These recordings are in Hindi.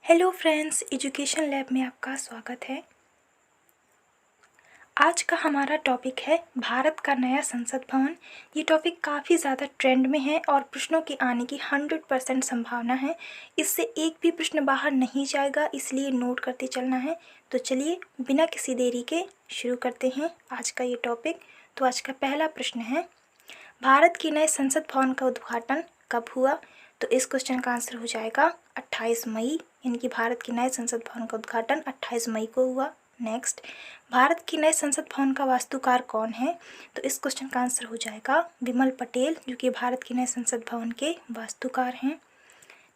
हेलो फ्रेंड्स, एजुकेशन लैब में आपका स्वागत है। आज का हमारा टॉपिक है भारत का नया संसद भवन। ये टॉपिक काफ़ी ज़्यादा ट्रेंड में है और प्रश्नों के आने की 100% संभावना है। इससे एक भी प्रश्न बाहर नहीं जाएगा, इसलिए नोट करते चलना है। तो चलिए बिना किसी देरी के शुरू करते हैं आज का ये टॉपिक। तो आज का पहला प्रश्न है, भारत के नए संसद भवन का उद्घाटन कब हुआ? तो इस क्वेश्चन का आंसर हो जाएगा 28 मई, यानी कि भारत के नए संसद भवन का उद्घाटन 28 मई को हुआ। नेक्स्ट, भारत के नए संसद भवन का वास्तुकार कौन है? तो इस क्वेश्चन का आंसर हो जाएगा विमल पटेल, जो कि भारत के नए संसद भवन के वास्तुकार हैं।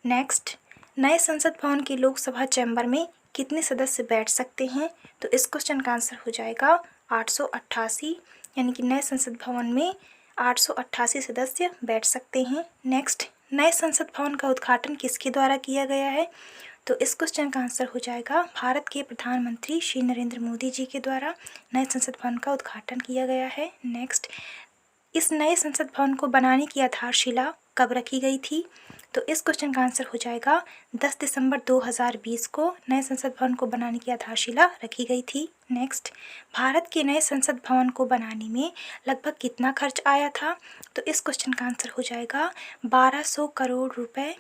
नेक्स्ट, नए संसद भवन के लोकसभा चैम्बर में कितने सदस्य बैठ सकते हैं? तो इस क्वेश्चन का आंसर हो जाएगा 888, यानी कि नए संसद भवन में 888 सदस्य बैठ सकते हैं। नेक्स्ट, नए संसद भवन का उद्घाटन किसके द्वारा किया गया है? तो इस क्वेश्चन का आंसर हो जाएगा भारत के प्रधानमंत्री श्री नरेंद्र मोदी जी के द्वारा नए संसद भवन का उद्घाटन किया गया है। नेक्स्ट, इस नए संसद भवन को बनाने की आधारशिला कब रखी गई थी? तो इस क्वेश्चन का आंसर हो जाएगा 10 दिसंबर 2020 को नए संसद भवन को बनाने की आधारशिला रखी गई थी। नेक्स्ट, भारत के नए संसद भवन को बनाने में लगभग कितना खर्च आया था? तो इस क्वेश्चन का आंसर हो जाएगा 1200 करोड़ रुपए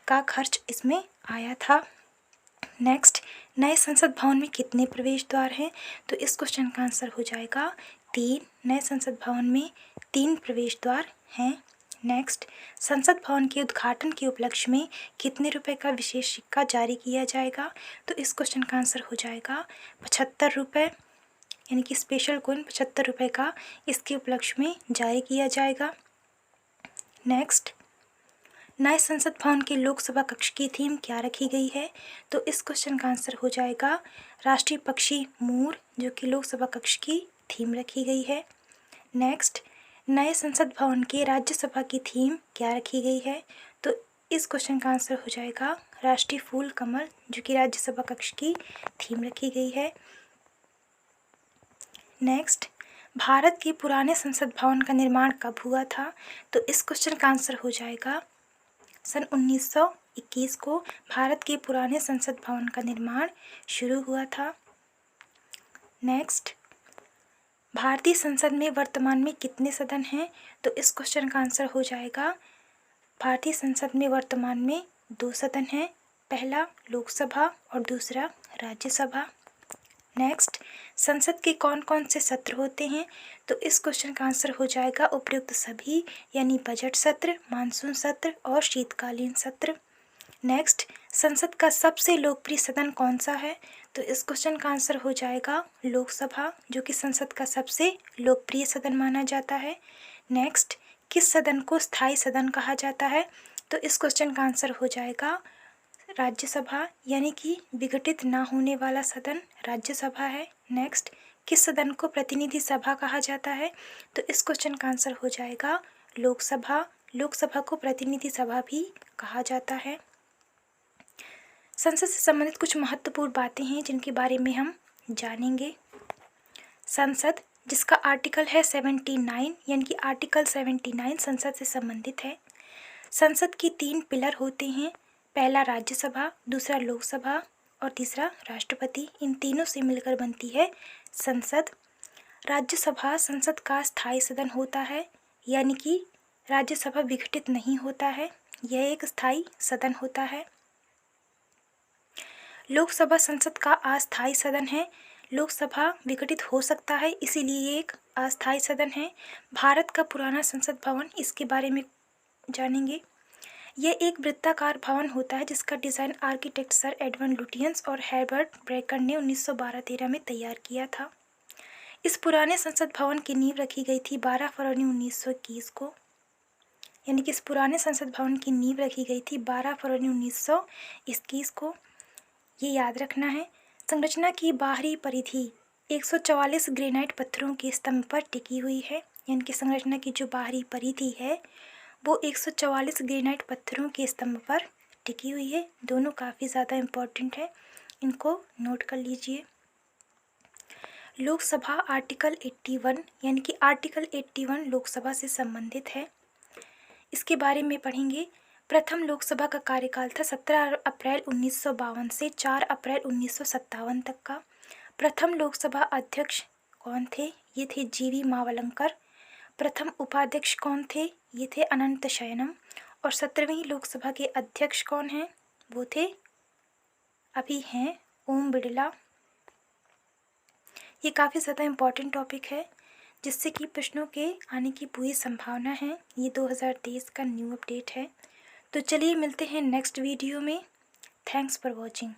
का खर्च इसमें आया था। नेक्स्ट, नए संसद भवन में कितने प्रवेश द्वार हैं? तो इस क्वेश्चन का आंसर हो जाएगा 3। नए संसद भवन में 3 प्रवेश द्वार हैं। नेक्स्ट, संसद भवन के उद्घाटन के उपलक्ष्य में कितने रुपए का विशेष सिक्का जारी किया जाएगा? तो इस क्वेश्चन का आंसर हो जाएगा 75 रुपये, यानी कि स्पेशल कॉइन 75 रुपये का इसके उपलक्ष्य में जारी किया जाएगा। नेक्स्ट, नए संसद भवन के लोकसभा कक्ष की थीम क्या रखी गई है? तो इस क्वेश्चन का आंसर हो जाएगा राष्ट्रीय पक्षी मोर, जो कि लोकसभा कक्ष की थीम रखी गई है। नेक्स्ट, नए संसद भवन के राज्यसभा की थीम क्या रखी गई है? तो इस क्वेश्चन का आंसर हो जाएगा राष्ट्रीय फूल कमल, जो कि राज्यसभा कक्ष की थीम रखी गई है। नेक्स्ट, भारत के पुराने संसद भवन का निर्माण कब हुआ था? तो इस क्वेश्चन का आंसर हो जाएगा सन 1921 को भारत के पुराने संसद भवन का निर्माण शुरू हुआ था। नेक्स्ट, भारतीय संसद में वर्तमान में कितने सदन हैं? तो इस क्वेश्चन का आंसर हो जाएगा भारतीय संसद में वर्तमान में 2 सदन हैं, पहला लोकसभा और दूसरा राज्यसभा। नेक्स्ट, संसद के कौन कौन से सत्र होते हैं? तो इस क्वेश्चन का आंसर हो जाएगा उपयुक्त सभी, यानी बजट सत्र, मानसून सत्र और शीतकालीन सत्र। नेक्स्ट, संसद का सबसे लोकप्रिय सदन कौन सा है? तो इस क्वेश्चन का आंसर हो जाएगा लोकसभा, जो कि संसद का सबसे लोकप्रिय सदन माना जाता है। नेक्स्ट, किस सदन को स्थायी सदन कहा जाता है? तो इस क्वेश्चन का आंसर हो जाएगा राज्यसभा, यानी कि विघटित ना होने वाला सदन राज्यसभा है। नेक्स्ट, किस सदन को प्रतिनिधि सभा कहा जाता है? तो इस क्वेश्चन का आंसर हो जाएगा लोकसभा। लोकसभा को प्रतिनिधि सभा भी कहा जाता है। संसद से संबंधित कुछ महत्वपूर्ण बातें हैं जिनके बारे में हम जानेंगे। संसद, जिसका आर्टिकल है 79, यानी कि आर्टिकल 79 संसद से संबंधित है। संसद की 3 पिलर होते हैं, पहला राज्यसभा, दूसरा लोकसभा और तीसरा राष्ट्रपति। इन तीनों से मिलकर बनती है संसद। राज्यसभा संसद का स्थायी सदन होता है, यानी कि राज्यसभा विघटित नहीं होता है, यह एक स्थायी सदन होता है। लोकसभा संसद का अस्थायी सदन है। लोकसभा विघटित हो सकता है, इसीलिए ये एक अस्थायी सदन है। भारत का पुराना संसद भवन, इसके बारे में जानेंगे। यह एक वृत्ताकार भवन होता है जिसका design architect sir Edward Lutyens और हर्बर्ट ब्रेकर ने 1912-13 में तैयार किया था। इस पुराने संसद भवन की नींव रखी गई थी 12 फरवरी 1921 को, यानी कि इस पुराने संसद भवन की नींव रखी गई थी 12 फरवरी 1921 को। ये याद रखना है। संरचना की बाहरी परिधि 144 ग्रेनाइट पत्थरों के स्तंभ पर टिकी हुई है, यानी कि संरचना की जो बाहरी परिधि है वो 144 ग्रेनाइट पत्थरों के स्तंभ पर टिकी हुई है। दोनों काफ़ी ज़्यादा इम्पोर्टेंट है, इनको नोट कर लीजिए। लोकसभा आर्टिकल 81, यानी कि आर्टिकल 81 लोकसभा से संबंधित है। इसके बारे में पढ़ेंगे। प्रथम लोकसभा का कार्यकाल था 17 अप्रैल 1952 से 4 अप्रैल 1957 तक का। प्रथम लोकसभा अध्यक्ष कौन थे? ये थे जीवी मावलंकर। प्रथम उपाध्यक्ष कौन थे? ये थे अनंत शयनम। और 17वीं लोकसभा के अध्यक्ष कौन हैं? वो थे अभी हैं ओम बिड़ला। ये काफ़ी ज़्यादा इम्पॉर्टेंट टॉपिक है जिससे कि प्रश्नों के आने की पूरी संभावना है। ये 2023 का न्यू अपडेट है। तो चलिए मिलते हैं नेक्स्ट वीडियो में। Thanks for watching.